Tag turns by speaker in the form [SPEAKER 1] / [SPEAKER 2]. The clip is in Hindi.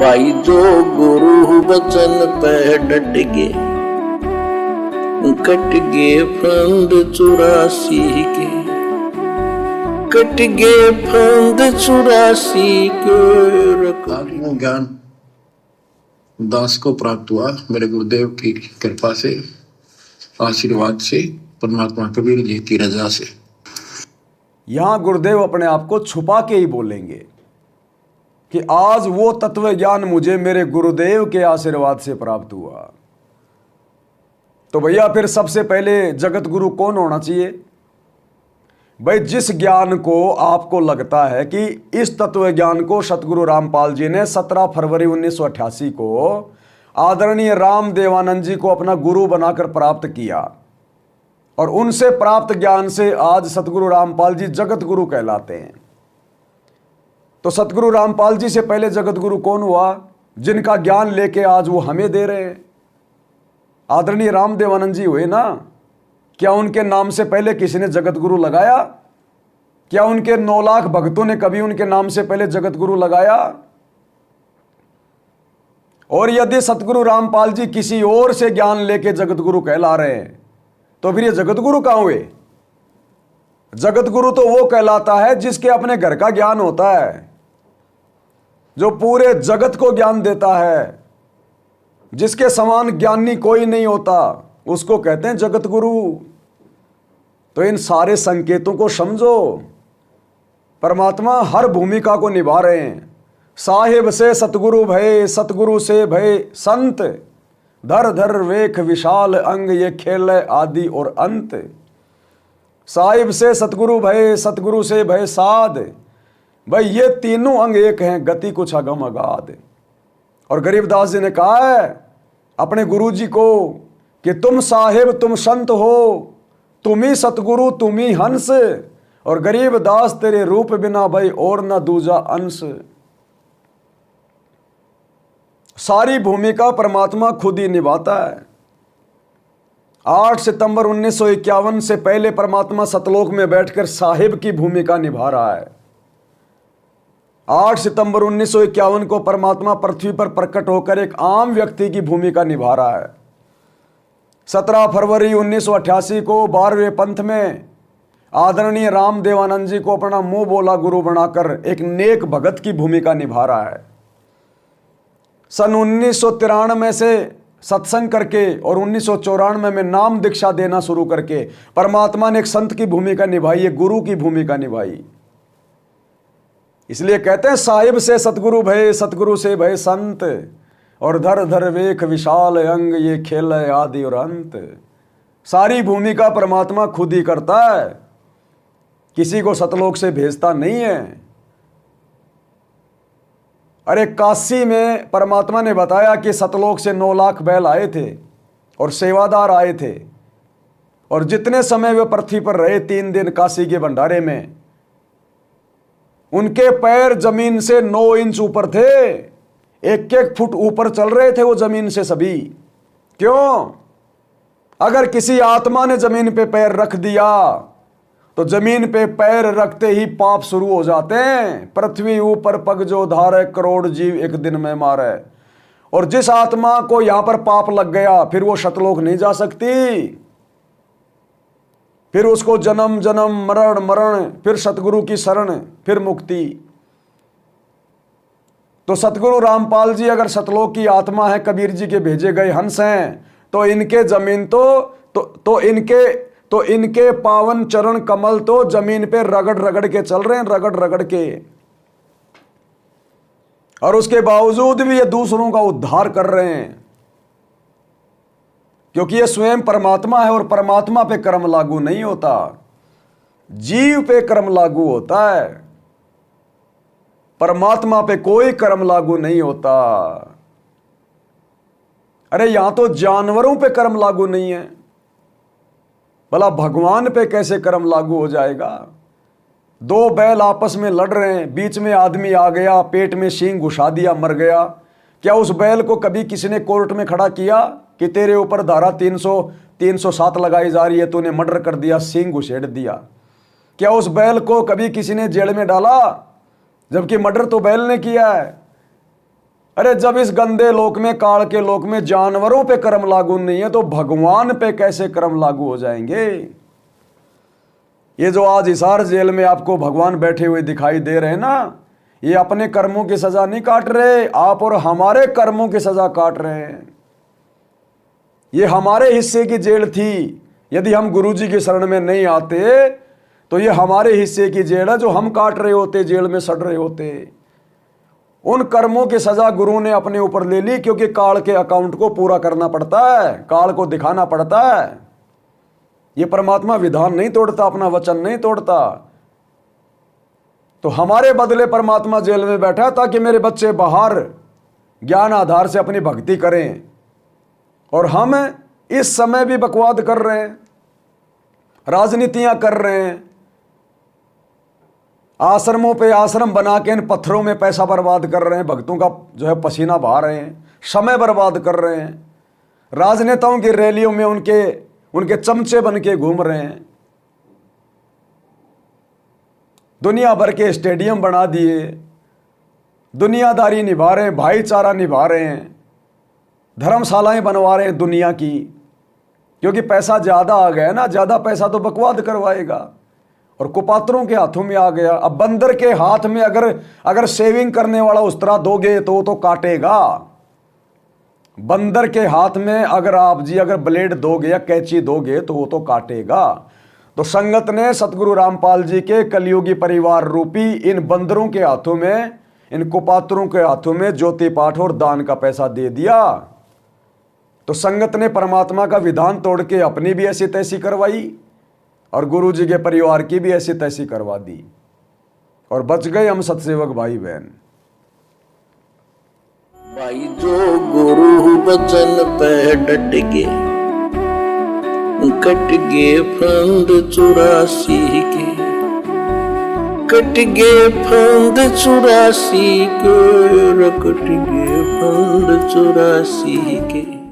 [SPEAKER 1] भाई जो गुरु वचन पे डट गे, कट गे फंद 84 के, कट गे फंद 84 के।
[SPEAKER 2] आत्मज्ञान दास को प्राप्त हुआ मेरे गुरुदेव की कृपा से, आशीर्वाद से, परमात्मा कबीर जी की रजा से।
[SPEAKER 3] यहां गुरुदेव अपने आप को छुपा के ही बोलेंगे कि आज वो तत्व ज्ञान मुझे मेरे गुरुदेव के आशीर्वाद से प्राप्त हुआ। तो भैया फिर सबसे पहले जगत गुरु कौन होना चाहिए? भाई जिस ज्ञान को आपको लगता है कि इस तत्व ज्ञान को सतगुरु रामपाल जी ने 17 फरवरी 1988 को आदरणीय राम देवानंद जी को अपना गुरु बनाकर प्राप्त किया, और उनसे प्राप्त ज्ञान से आज सतगुरु रामपाल जी जगत गुरु कहलाते हैं। तो सतगुरु रामपाल जी से पहले जगत गुरु कौन हुआ? जिनका ज्ञान लेके आज वो हमें दे रहे हैं, आदरणीय राम देवानंद जी हुए ना। क्या उनके नाम से पहले किसी ने जगत गुरु लगाया? क्या उनके 9 लाख भक्तों ने कभी उनके नाम से पहले जगत गुरु लगाया? और यदि सतगुरु रामपाल जी किसी और से ज्ञान लेके जगत गुरु कहला रहे हैं तो फिर ये जगत गुरु कहां हुए? जगत गुरु तो वो कहलाता है जिसके अपने घर का ज्ञान होता है, जो पूरे जगत को ज्ञान देता है, जिसके समान ज्ञानी कोई नहीं होता, उसको कहते हैं जगत गुरु। तो इन सारे संकेतों को समझो। परमात्मा हर भूमिका को निभा रहे हैं। साहिब से सतगुरु भय, सतगुरु से भय संत, धर धर वेख विशाल अंग, ये खेल आदि और अंत। साहिब से सतगुरु भय, सतगुरु से भय साध, भाई ये तीनों अंग एक हैं, गति कुछ अगम अगाध। और गरीबदास जी ने कहा है अपने गुरु जी को कि तुम साहिब तुम संत हो, तुम ही सतगुरु तुम ही हंस, और गरीबदास तेरे रूप बिना भाई और न दूजा अंश। सारी भूमिका परमात्मा खुद ही निभाता है। 8 सितंबर 1951 से पहले परमात्मा सतलोक में बैठकर साहिब की भूमिका निभा रहा है। 8 सितंबर 1951 को परमात्मा पृथ्वी पर प्रकट होकर एक आम व्यक्ति की भूमिका निभा रहा है। 17 फरवरी 1988 को 12वें पंथ में आदरणीय राम देवानंद जी को अपना मुंह बोला गुरु बनाकर एक नेक भगत की भूमिका निभा रहा है। सन 1993 से सत्संग करके और 1994 में नाम दीक्षा देना शुरू करके परमात्मा ने एक संत की भूमिका निभाई, एक गुरु की भूमिका निभाई। इसलिए कहते हैं साहिब से सतगुरु भय, सतगुरु से भय संत, और धर धर वेख विशाल अंग, ये खेल आदि और अंत। सारी भूमिका परमात्मा खुद ही करता है, किसी को सतलोक से भेजता नहीं है। अरे काशी में परमात्मा ने बताया कि सतलोक से 9 लाख बैल आए थे और सेवादार आए थे, और जितने समय वे पृथ्वी पर रहे 3 दिन काशी के भंडारे में, उनके पैर जमीन से 9 इंच ऊपर थे, 1-1 फुट ऊपर चल रहे थे वो जमीन से सभी। क्यों? अगर किसी आत्मा ने जमीन पे पैर रख दिया तो जमीन पे पैर रखते ही पाप शुरू हो जाते हैं। पृथ्वी ऊपर पग जो धारे, करोड़ जीव एक दिन में मारे। और जिस आत्मा को यहां पर पाप लग गया फिर वो सतलोक नहीं जा सकती, फिर उसको जन्म जन्म मरण मरण, फिर सतगुरु की शरण, फिर मुक्ति। तो सतगुरु रामपाल जी अगर सतलोक की आत्मा है, कबीर जी के भेजे गए हंस हैं, तो इनके जमीन तो इनके पावन चरण कमल तो जमीन पे रगड़ रगड़ के चल रहे हैं, रगड़ रगड़ के। और उसके बावजूद भी ये दूसरों का उद्धार कर रहे हैं, क्योंकि ये स्वयं परमात्मा है और परमात्मा पे कर्म लागू नहीं होता, जीव पे कर्म लागू होता है। परमात्मा पे कोई कर्म लागू नहीं होता। अरे यहां तो जानवरों पे कर्म लागू नहीं है, भला भगवान पे कैसे कर्म लागू हो जाएगा? 2 बैल आपस में लड़ रहे हैं, बीच में आदमी आ गया, पेट में सींग घुसा दिया, मर गया। क्या उस बैल को कभी किसी ने कोर्ट में खड़ा किया कि तेरे ऊपर धारा 307 लगाई जा रही है, तूने मर्डर कर दिया, सींग घुसेड़ दिया? क्या उस बैल को कभी किसी ने जेल में डाला? जबकि मर्डर तो बैल ने किया है। अरे जब इस गंदे लोक में, काल के लोक में जानवरों पे कर्म लागू नहीं है, तो भगवान पे कैसे कर्म लागू हो जाएंगे? ये जो आज हिसार जेल में आपको भगवान बैठे हुए दिखाई दे रहे हैं ना, ये अपने कर्मों की सजा नहीं काट रहे, आप और हमारे कर्मों की सजा काट रहे हैं। ये हमारे हिस्से की जेल थी। यदि हम गुरुजी की शरण में नहीं आते तो ये हमारे हिस्से की जेल है, जो हम काट रहे होते, जेल में सड़ रहे होते। उन कर्मों की सजा गुरु ने अपने ऊपर ले ली, क्योंकि काल के अकाउंट को पूरा करना पड़ता है, काल को दिखाना पड़ता है। ये परमात्मा विधान नहीं तोड़ता, अपना वचन नहीं तोड़ता। तो हमारे बदले परमात्मा जेल में बैठा ताकि मेरे बच्चे बाहर ज्ञान आधार से अपनी भक्ति करें, और हम इस समय भी बकवाद कर रहे हैं, राजनीतियां कर रहे हैं, आश्रमों पे आश्रम बना के इन पत्थरों में पैसा बर्बाद कर रहे हैं, भक्तों का जो है पसीना बहा रहे हैं, समय बर्बाद कर रहे हैं, राजनेताओं की रैलियों में उनके चमचे बन के घूम रहे हैं, दुनिया भर के स्टेडियम बना दिए, दुनियादारी निभा रहे हैं, भाईचारा निभा रहे हैं, धर्मशालाएं बनवा रहे हैं दुनिया की, क्योंकि पैसा ज़्यादा आ गया ना, ज़्यादा पैसा तो बकवाद करवाएगा, और कुपात्रों के हाथों में आ गया। अब बंदर के हाथ में अगर शेविंग करने वाला उस्तरा दोगे तो काटेगा। बंदर के हाथ में अगर ब्लेड दोगे या कैंची दोगे तो वो तो काटेगा। तो संगत ने सतगुरु रामपाल जी के कलयुगी परिवार रूपी इन बंदरों के हाथों में, इन कुपात्रों के हाथों में ज्योति पाठ और दान का पैसा दे दिया। तो संगत ने परमात्मा का विधान तोड़ के अपनी भी ऐसी तैसी करवाई, और गुरु जी के परिवार की भी ऐसी तैसी करवा दी, और बच गए हम सतसेवक भाई बहन।
[SPEAKER 1] भाई जो गुरु बचन पे डट गए, कट गए फंद 84 के, कट गए फंद 84 के, कट गए फंद 84 के।